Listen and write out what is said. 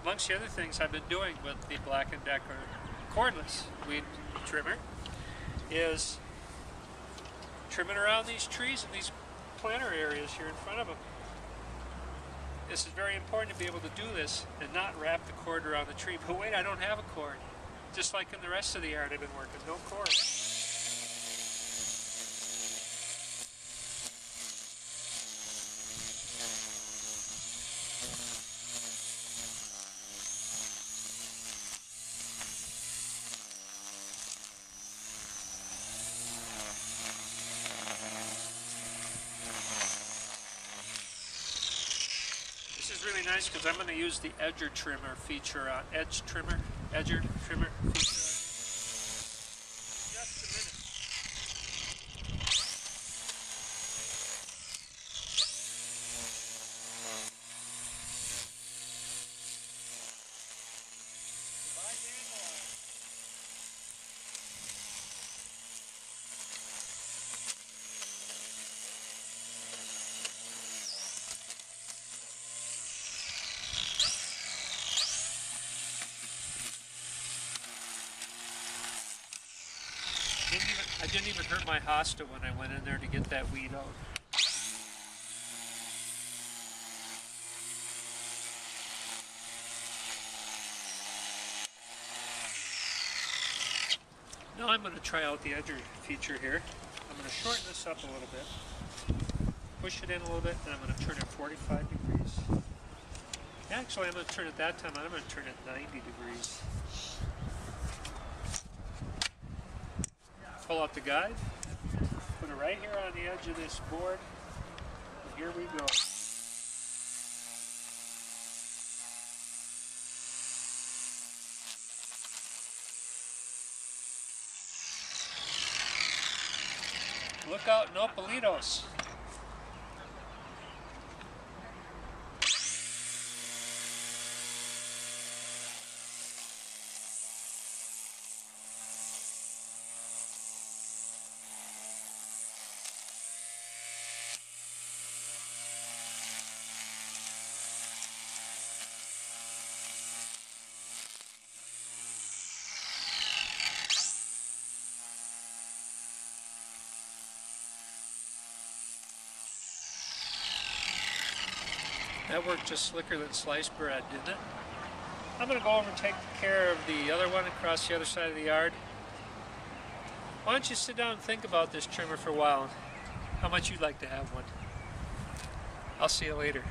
amongst the other things I've been doing with the Black & Decker cordless weed trimmer is trimming around these trees and these planter areas here in front of them. This is very important to be able to do this and not wrap the cord around the tree. But wait, I don't have a cord. Just like in the rest of the yard I've been working, no cord. This is really nice because I'm going to use the edger trimmer feature on edger trimmer feature. Just a minute. Goodbye, dandelion. I didn't even hurt my hosta when I went in there to get that weed out. Now I'm going to try out the edger feature here. I'm going to shorten this up a little bit, push it in a little bit, and I'm going to turn it 45 degrees. Actually, I'm going to turn it that time, I'm going to turn it 90 degrees. Pull out the guide, put it right here on the edge of this board, and here we go. Look out, no palitos. That worked just slicker than sliced bread, didn't it? I'm going to go over and take care of the other one across the other side of the yard. Why don't you sit down and think about this trimmer for a while and how much you'd like to have one. I'll see you later.